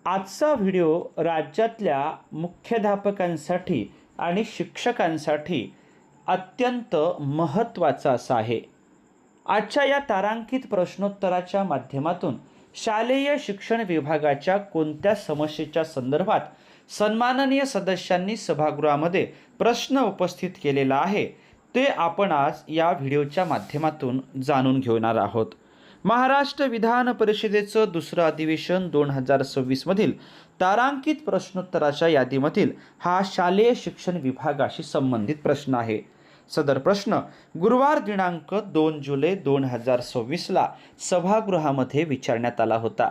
आजचा व्हिडिओ राज्यातल्या मुख्याध्यापकांसाठी आणि शिक्षकांसाठी अत्यंत महत्त्वाचा असा आहे। आजच्या या तारांकित प्रश्नोत्तराच्या माध्यमातून शालेय शिक्षण विभागाच्या कोणत्या समस्येच्या संदर्भात सन्माननीय सदस्यांनी सभागृहामध्ये प्रश्न उपस्थित केलेला आहे ते आपण आज या व्हिडिओच्या माध्यमातून जाणून घेणार आहोत। महाराष्ट्र विधान परिषदेचं दुसरं अधिवेशन 2026 मधील तारांकित प्रश्नोत्तराच्या यादीमधील हा शालेय शिक्षण विभागाशी संबंधित प्रश्न आहे। सदर प्रश्न गुरुवार दिनांक 2 जुलै 2026 ला सभागृहामध्ये विचारण्यात आला होता।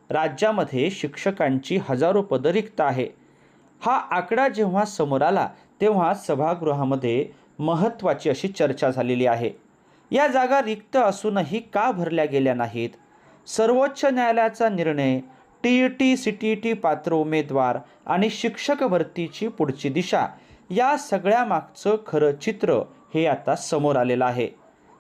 राज्यामध्ये शिक्षकांची हजारो पदं रिक्त आहे। हा आकडा जेव्हा समोर आला तेव्हा सभागृहामध्ये महत्त्वाची अशी चर्चा झालेली आहे। या जागा रिक्त असूनही का भरल्या गेल्या नाहीत? सर्वोच्च न्यायालयाचा निर्णय, TET CTET पात्र उमेदवार आणि शिक्षक भरतीची पुढची दिशा या सगळ्या मागचं खरं चित्र हे आता समोर आलेलं आहे।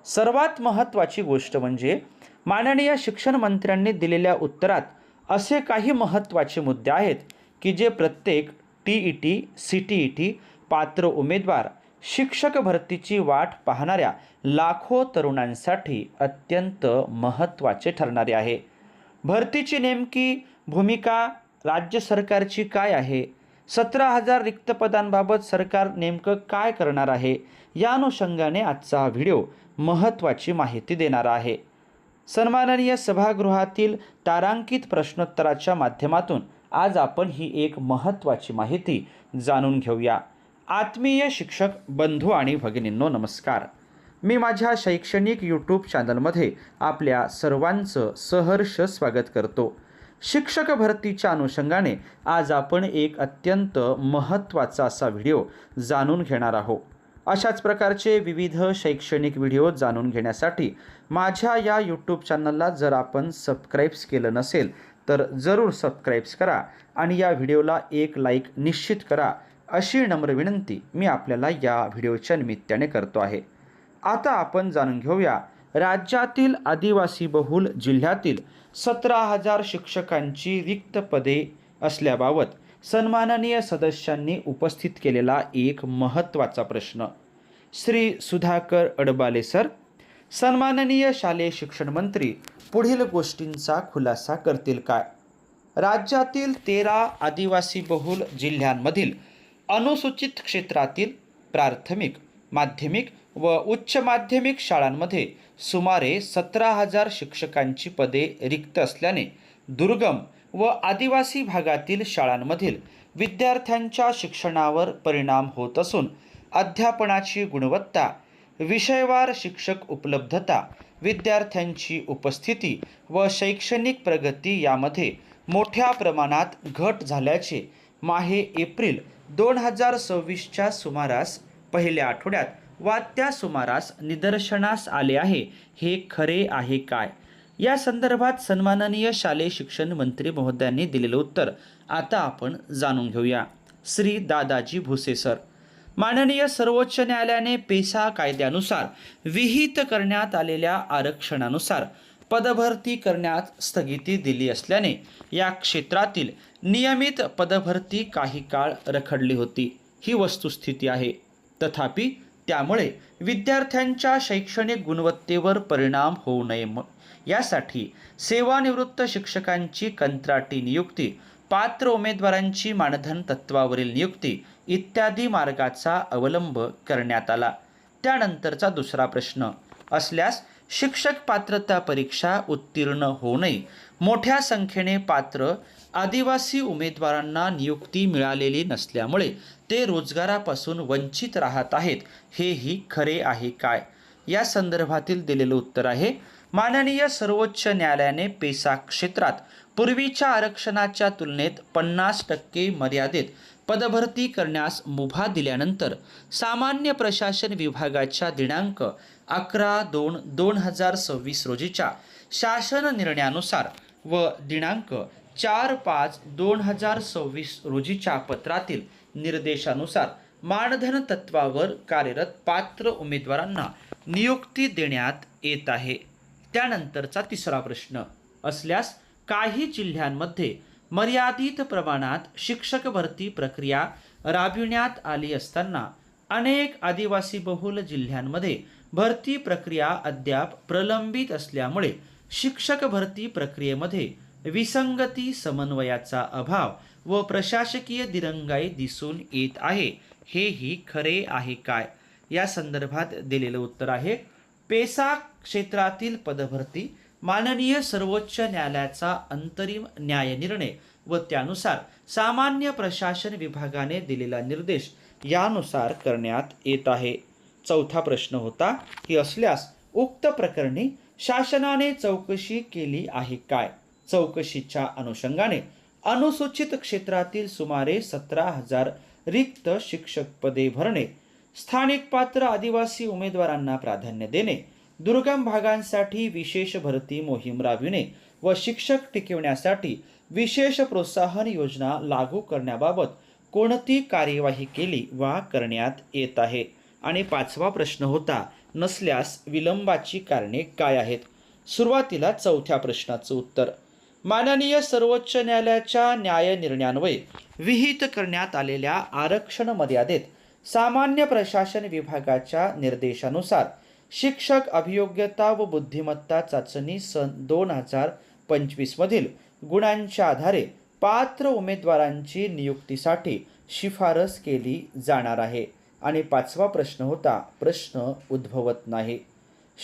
सर्वात महत्त्वाची गोष्ट म्हणजे माननीय शिक्षण मंत्र्यांनी दिलेल्या उत्तरात असे काही महत्त्वाचे मुद्दे आहेत की जे प्रत्येक TET CTET पात्र उमेदवार शिक्षक भरतीची वाट पाहणाऱ्या लाखो तरुणांसाठी अत्यंत महत्त्वाचे ठरणारे आहे। भरतीची नेमकी भूमिका राज्य सरकारची काय आहे? 17,000 रिक्त पदांबाबत सरकार नेमकं काय करणार आहे? या अनुषंगाने आजचा हा व्हिडिओ महत्त्वाची माहिती देणारा आहे। सन्माननीय सभागृहातील तारांकित प्रश्नोत्तराच्या माध्यमातून आज आपण ही एक महत्त्वाची माहिती जाणून घेऊया। आत्मीय शिक्षक बंधू आणि भगिनींनो, नमस्कार। मी माझ्या शैक्षणिक यूट्यूब चॅनलमध्ये आपल्या सर्वांचं सहर्ष स्वागत करतो। शिक्षक भरतीच्या अनुषंगाने आज आपण एक अत्यंत महत्त्वाचा असा व्हिडिओ जाणून घेणार आहोत। अशाच प्रकारचे विविध शैक्षणिक व्हिडिओ जाणून घेण्यासाठी माझ्या या यूट्यूब चॅनलला जर आपण सबस्क्राईब्स केलं नसेल तर जरूर सबस्क्राईब्स करा आणि या व्हिडिओला एक लाईक निश्चित करा अशी नम्र विनंती मी आपल्याला या व्हिडिओच्या निमित्ताने करतो आहे। आता आपण जाणून घेऊया राज्यातील आदिवासी बहुल जिल्ह्यातील 17,000 शिक्षकांची रिक्त पदे असल्याबाबत सन्माननीय सदस्यांनी उपस्थित केलेला एक महत्त्वाचा प्रश्न। श्री सुधाकर अडबाले सर, सन्माननीय शालेय शिक्षण मंत्री पुढील गोष्टींचा खुलासा करतील काय? राज्यातील 13 आदिवासी बहुल जिल्ह्यांमधील अनुसूचित क्षेत्रातील प्राथमिक, माध्यमिक व उच्च माध्यमिक शाळांमध्ये सुमारे 17,000 शिक्षकांची पदे रिक्त असल्याने दुर्गम व आदिवासी भागातील शाळांमधील विद्यार्थ्यांच्या शिक्षणावर परिणाम होत असून अध्यापनाची गुणवत्ता, विषयवार शिक्षक उपलब्धता, विद्यार्थ्यांची उपस्थिती व शैक्षणिक प्रगती यामध्ये मोठ्या प्रमाणात घट झाल्याचे माहे एप्रिल 2026च्या सुमारास पहिल्या आठवड्यात वा त्या सुमारास निदर्शनास आले आहे। हे खरे आहे काय? या संदर्भात सन्माननीय शालेय शिक्षण मंत्री महोदयांनी दिलेलं उत्तर आता आपण जाणून घेऊया। श्री दादाजी भुसे सर, माननीय सर्वोच्च न्यायालयाने पेसा कायद्यानुसार विहित करण्यात आलेल्या आरक्षणानुसार पदभरती करण्यात स्थगिती दिली असल्याने या क्षेत्रातील नियमित पदभरती काही काळ रखडली होती, ही वस्तुस्थिती आहे। तथापि त्यामुळे विद्यार्थ्यांच्या शैक्षणिक गुणवत्तेवर परिणाम होऊ नये यासाठी सेवानिवृत्त शिक्षकांची कंत्राटी नियुक्ती, पात्र उमेदवारांची मानधन तत्वावरील नियुक्ती इत्यादी मार्गाचा अवलंब करण्यात आला। त्यानंतरचा दुसरा प्रश्न असल्यास शिक्षक पात्रता परीक्षा उत्तीर्ण होऊ नये। मोठ्या संख्येने पात्र आदिवासी उमेदवारांना नियुक्ती मिळालेली नसल्यामुळे ते रोजगारापासून वंचित राहत आहेत, हेही खरे आहे काय? या संदर्भातील दिलेलं उत्तर आहे माननीय सर्वोच्च न्यायालयाने पेसा क्षेत्रात पूर्वीच्या आरक्षणाच्या तुलनेत 50% मर्यादेत पदभरती करण्यास मुभा दिल्यानंतर सामान्य प्रशासन विभागाच्या दिनांक 11/2/2026 रोजीच्या शासन निर्णयानुसार व दिनांक 4/5/2026 रोजीच्या पत्रातील निर्देशानुसार मानधन तत्वावर कार्यरत पात्र उमेदवारांना नियुक्ती देण्यात येत आहे। त्यानंतरचा तिसरा प्रश्न असल्यास काही जिल्ह्यांमध्ये मर्यादित प्रमाणात शिक्षक भरती प्रक्रिया राबविण्यात आली असताना अनेक आदिवासी बहुल जिल्ह्यांमध्ये भरती प्रक्रिया अद्याप प्रलंबित असल्यामुळे शिक्षक भरती प्रक्रियेमध्ये विसंगती, समन्वयाचा अभाव व प्रशासकीय दिरंगाई दिसून येत आहे. हेही खरे आहे काय? या संदर्भात दिलेलं उत्तर आहे, पेसा क्षेत्रातील पदभरती माननीय सर्वोच्च न्यायालयाचा अंतरिम न्यायनिर्णय व त्यानुसार सामान्य प्रशासन विभागाने दिलेला निर्देश यानुसार करण्यात येत आहे. चौथा प्रश्न होता की असल्यास उक्त प्रकरणी शासनाने चौकशी केली आहे काय? चौकशीच्या अनुषंगाने अनुसूचित क्षेत्रातील सुमारे 17,000 रिक्त शिक्षक पदे भरणे, स्थानिक पात्र आदिवासी उमेदवारांना प्राधान्य देणे, दुर्गम भागांसाठी विशेष भरती मोहीम राबविणे व शिक्षक टिकविण्यासाठी विशेष प्रोत्साहन योजना लागू करण्याबाबत कोणती कार्यवाही केली वा करण्यात येत आहे? आणि पाचवा प्रश्न होता, नसल्यास विलंबाची कारणे काय आहेत? सुरुवातीला चौथ्या प्रश्नाचं उत्तर, माननीय सर्वोच्च न्यायालयाच्या न्यायनिर्णयान्वये विहित करण्यात आलेल्या आरक्षण मर्यादेत सामान्य प्रशासन विभागाच्या निर्देशानुसार शिक्षक अभियोग्यता व बुद्धिमत्ता चाचणी सन 2025 मधील गुणांच्या आधारे पात्र उमेदवारांची नियुक्तीसाठी शिफारस केली जाणार आहे. आणि पाचवा प्रश्न होता, प्रश्न उद्भवत नाही.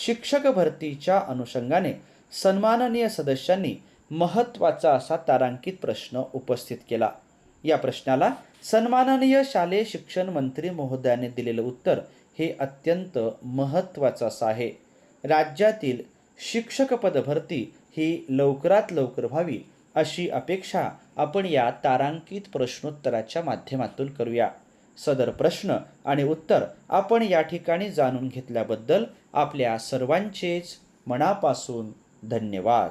शिक्षक भरतीच्या अनुषंगाने सन्माननीय सदस्यांनी महत्त्वाचा असा तारांकित प्रश्न उपस्थित केला. या प्रश्नाला सन्माननीय शालेय शिक्षण मंत्री महोदयाने दिलेलं उत्तर हे अत्यंत महत्त्वाचं असं आहे. राज्यातील शिक्षक पदभरती ही लवकरात लवकर व्हावी अशी अपेक्षा आपण या तारांकित प्रश्नोत्तराच्या माध्यमातून करूया. सदर प्रश्न आणि उत्तर आपण या ठिकाणी जाणून घेतल्याबद्दल आपल्या सर्वांचेच मनापासून धन्यवाद.